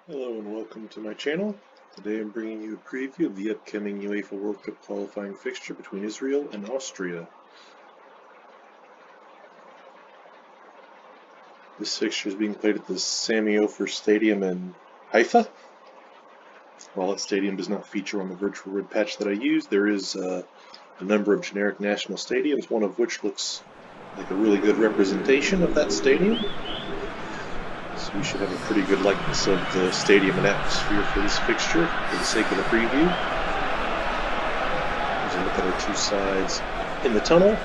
Hello and welcome to my channel. Today I'm bringing you a preview of the upcoming UEFA World Cup qualifying fixture between Israel and Austria. This fixture is being played at the Sami Ofer Stadium in Haifa. While that stadium does not feature on the virtual red patch that I use, there is a number of generic national stadiums, one of which looks like a really good representation of that stadium. So we should have a pretty good likeness of the stadium and atmosphere for this fixture for the sake of the preview. Here's a look at our two sides in the tunnel.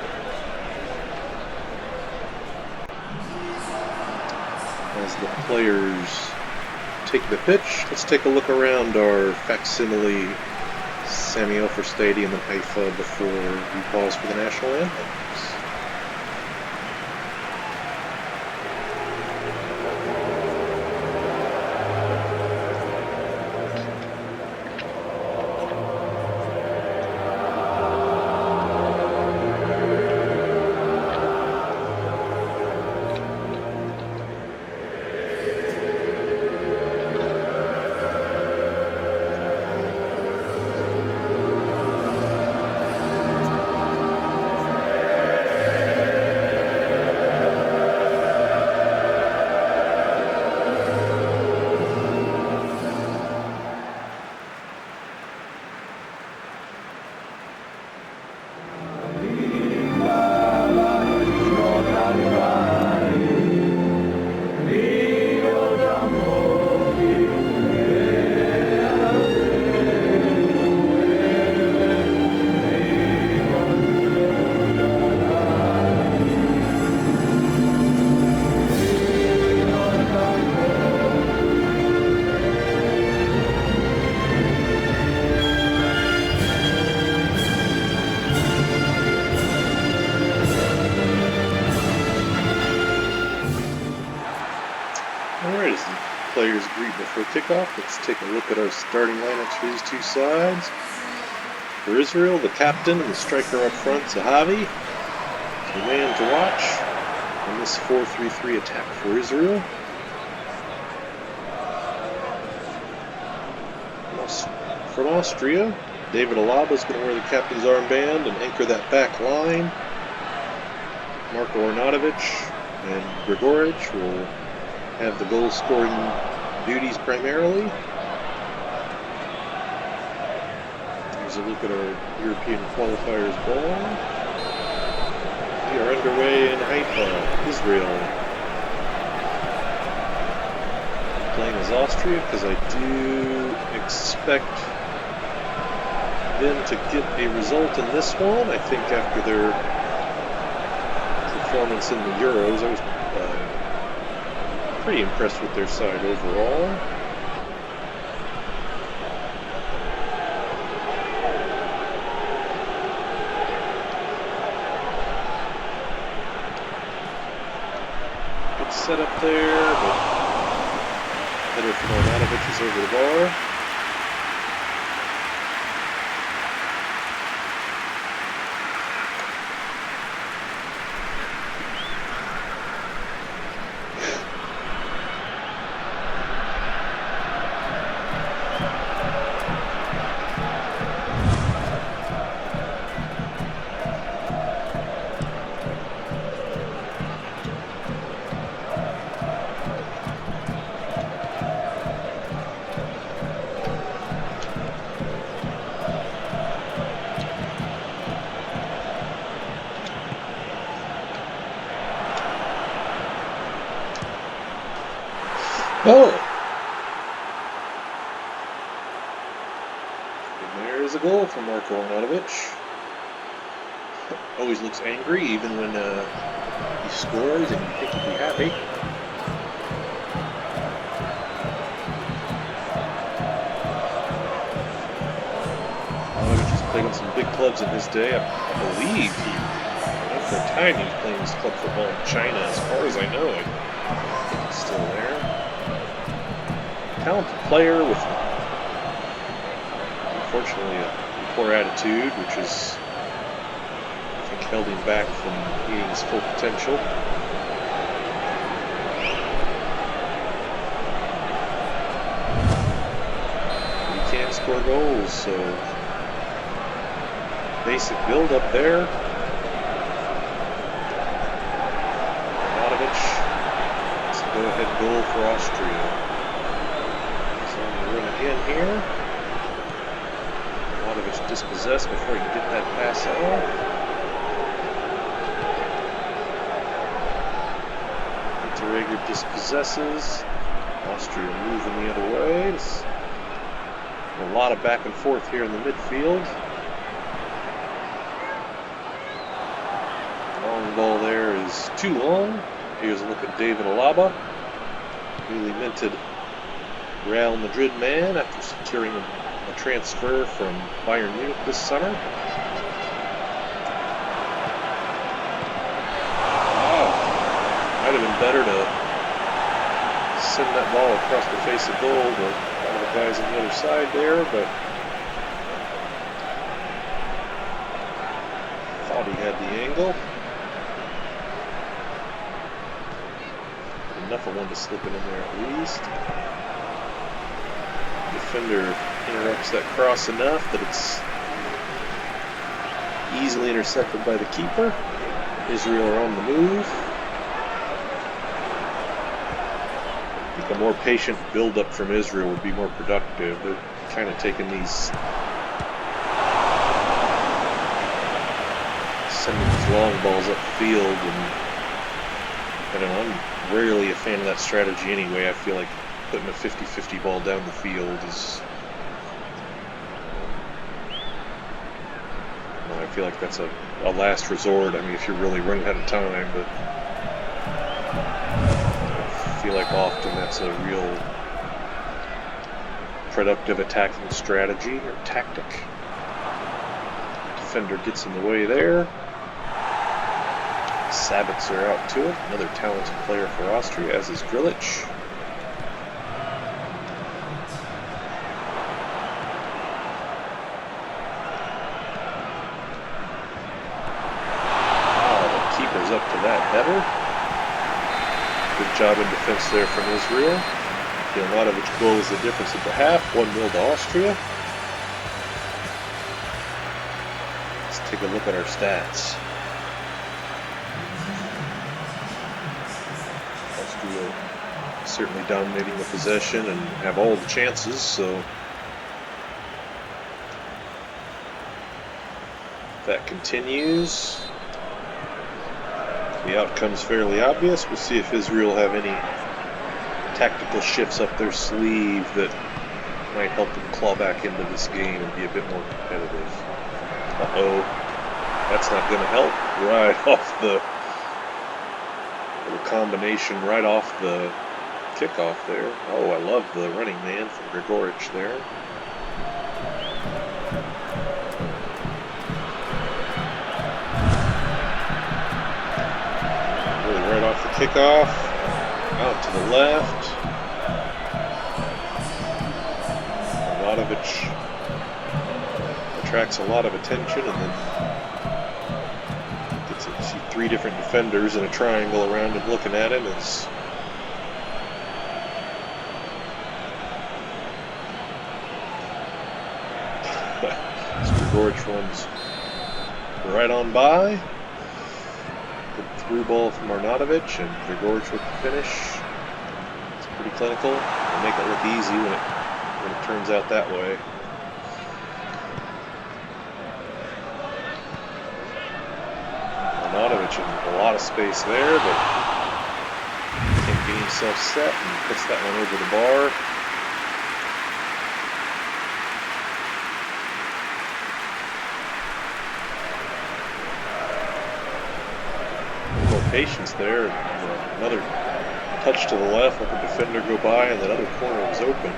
As the players take the pitch, let's take a look around our facsimile Sami Ofer Stadium in Haifa before we pause for the national anthem. Alright, as the players greet before kickoff, let's take a look at our starting lineups for these two sides. For Israel, the captain and the striker up front, Zahavi, is the man to watch in this 4-3-3 attack for Israel. From Austria, David Alaba is going to wear the captain's armband and anchor that back line. Marko Arnautovic and Grigoric will have the goal-scoring duties primarily. Here's a look at our European qualifiers ball. We are underway in Haifa, Israel. Playing as Austria because I do expect them to get a result in this one. I think after their performance in the Euros, I was pretty impressed with their side overall. Good setup there, but header from Arnautovic is over the bar. Oh! And there's a goal from Marko Arnautovic. Always looks angry, even when he scores and you think he'd be happy. Arnautovic has played on some big clubs in his day. I believe for a time he was playing his club football in China. As far as I know, I think he's still there. Talented player with, unfortunately, a poor attitude, which is, I think, held him back from meeting his full potential. score goals, so basic build up there. Arnautovic, it's a go-ahead goal for Austria. So I'm going to run again here. Arnautovic dispossessed before he can get that pass out. Interreger dispossesses. Austria moving the other way. It's a lot of back and forth here in the midfield. Long ball there is too long. Here's a look at David Alaba, newly minted Real Madrid man after securing a transfer from Bayern Munich this summer. Oh, might have been better to send that ball across the face of goal to one of the guys on the other side there, but thought he had the angle. Enough of one to slip it in there at least. Defender interrupts that cross enough that it's easily intercepted by the keeper. Israel are on the move. I think a more patient build-up from Israel would be more productive. They're kind of taking these, sending these long balls upfield, and I don't know, I'm rarely a fan of that strategy anyway. I feel like putting a 50-50 ball down the field is, well, I feel like that's a last resort. I mean, if you're really running out of time, but I feel like often that's a real productive attacking strategy or tactic. Defender gets in the way there. Sabitzer out to it, another talented player for Austria, as is Grilic. The keeper's up to that header. Good job in defense there from Israel. The Arnautovic goal is the difference at the half, 1-0 to Austria. Let's take a look at our stats. Certainly dominating the possession and have all the chances, so that continues. The outcome's fairly obvious. We'll see if Israel have any tactical shifts up their sleeve that might help them claw back into this game and be a bit more competitive. Uh-oh, that's not going to help. Right off the little combination, right off the kickoff there. Oh, I love the running man from Grigoric there. Really right off the kickoff. Out to the left. Arnautovic attracts a lot of attention, and then gets to see three different defenders in a triangle around him looking at him as Grigoric runs right on by. Good through ball from Arnautovic, and Virtuared with the finish. It's pretty clinical. They make it look easy when it turns out that way. Arnautovic in a lot of space there, but can't get himself set and puts that one over the bar. Patience there. Another touch to the left, let the defender go by, and that other corner was open.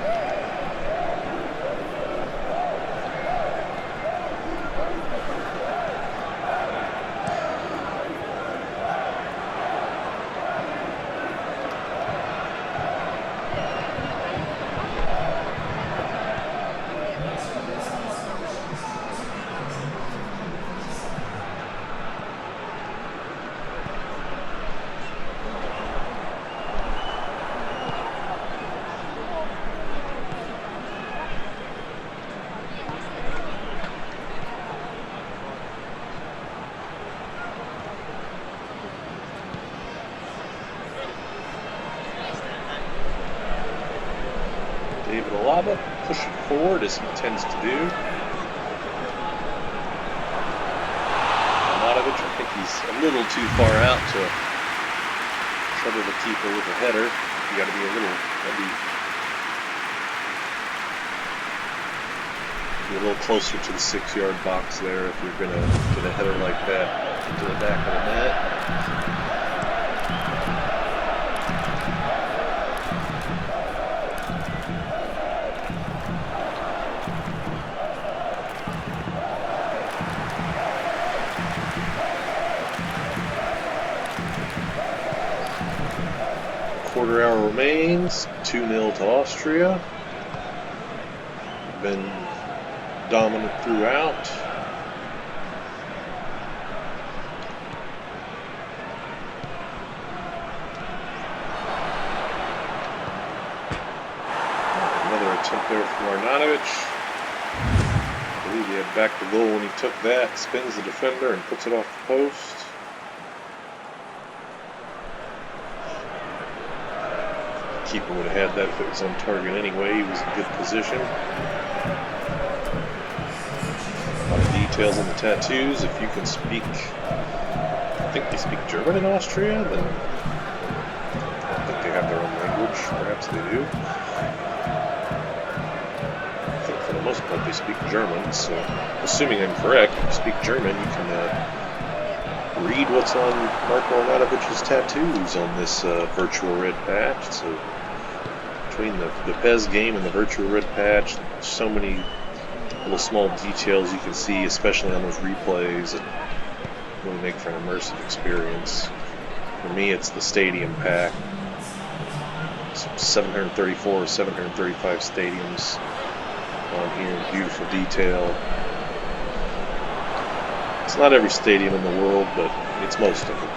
David Alaba pushing forward as he tends to do. Arnautovic, I think he's a little too far out to trouble the keeper with a header. You got to be a little, be a little closer to the 6-yard box there if you're going to get a header like that into the back of the net. Quarter hour remains, 2-0 to Austria. Been dominant throughout. Another attempt there from Arnautovic. I believe he had back the goal when he took that, spins the defender and puts it off the post. Keeper would have had that if it was on target anyway. He was in good position. A lot of details on the tattoos. If you can speak, I think they speak German in Austria, then I don't think they have their own language. Perhaps they do. I think for the most part they speak German, so assuming I'm correct, if you speak German, you can read what's on Marko Arnautovic's tattoos on this virtual red patch. So between the PES game and the virtual red patch, so many little small details you can see, especially on those replays, that really make for an immersive experience. For me, it's the stadium pack. 734 or 735 stadiums on here, beautiful detail. It's not every stadium in the world, but it's most of them.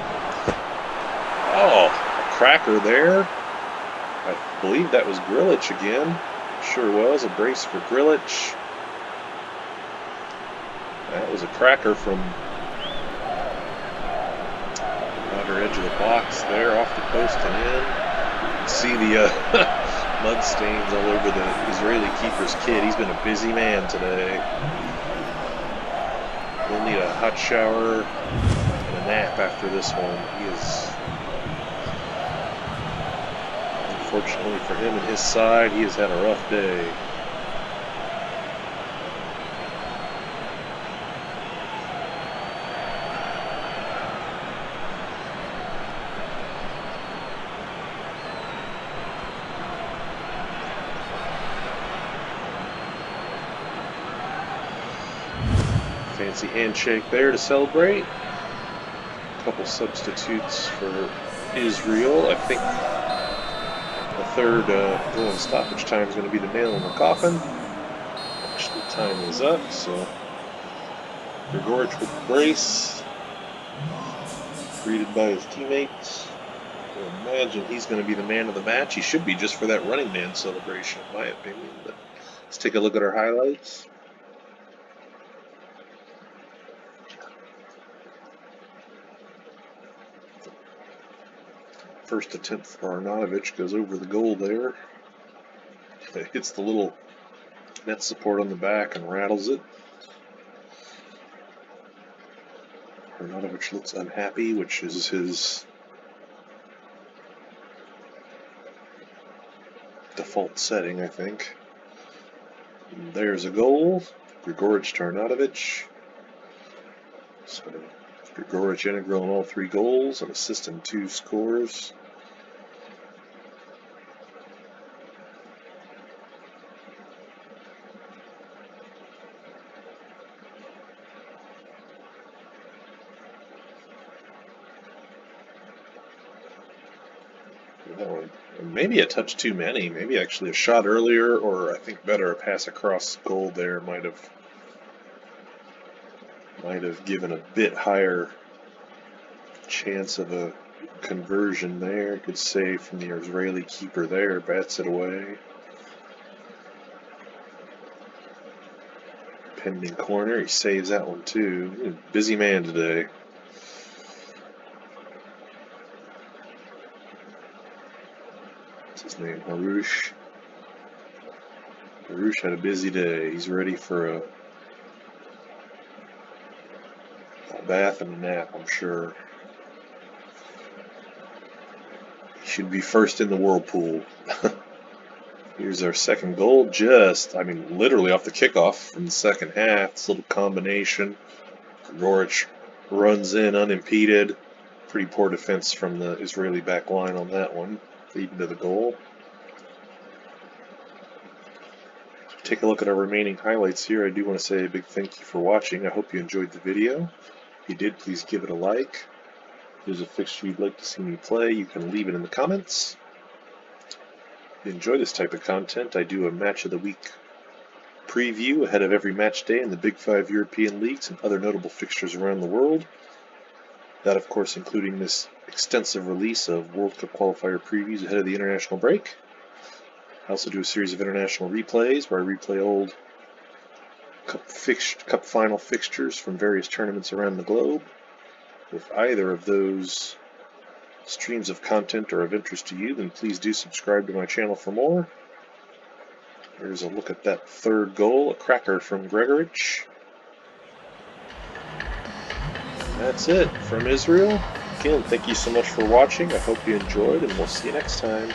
Oh, a cracker there. I believe that was Grilic again. Sure was. A brace for Grilic. That was a cracker from the outer edge of the box there, off the post and in. You can see the mud stains all over the Israeli keeper's kit. He's been a busy man today. He'll need a hot shower and a nap after this one. He is, unfortunately for him and his side, he has had a rough day. Fancy handshake there to celebrate. A couple substitutes for Israel. I think the third goal in stoppage time is going to be the nail in the coffin. Actually, time is up, so Grigoric with the brace, greeted by his teammates. I imagine he's going to be the man of the match. He should be, just for that running man celebration, in my opinion. But let's take a look at our highlights. First attempt for Arnautovic goes over the goal there. It hits the little net support on the back and rattles it. Arnautovic looks unhappy, which is his default setting, I think. And there's a goal. Grigoric to Arnautovic. So Grigoric integral in all 3 goals, an assist and 2 scores. That one, maybe a touch too many. Maybe actually a shot earlier, or I think better, a pass across goal there might have given a bit higher chance of a conversion there. Good save from the Israeli keeper there, bats it away. Pending corner, he saves that one too. Busy man today. What's his name? Harouche. Baruch had a busy day. He's ready for a bath and a nap, I'm sure. He should be first in the whirlpool. Here's our second goal, literally off the kickoff from the second half. This little combination. Norwich runs in unimpeded. Pretty poor defense from the Israeli back line on that one, leading to the goal. Take a look at our remaining highlights here. I do want to say a big thank you for watching. I hope you enjoyed the video. If you did, please give it a like. If there's a fixture you'd like to see me play, you can leave it in the comments. If you enjoy this type of content, I do a match of the week preview ahead of every match day in the Big 5 European leagues and other notable fixtures around the world. That, of course, including this extensive release of World Cup qualifier previews ahead of the international break. I also do a series of international replays where I replay old Cup final fixtures from various tournaments around the globe. If either of those streams of content are of interest to you, then please do subscribe to my channel for more. Here's a look at that third goal, a cracker from Gregorich. That's it from Israel. Again, thank you so much for watching. I hope you enjoyed, and we'll see you next time.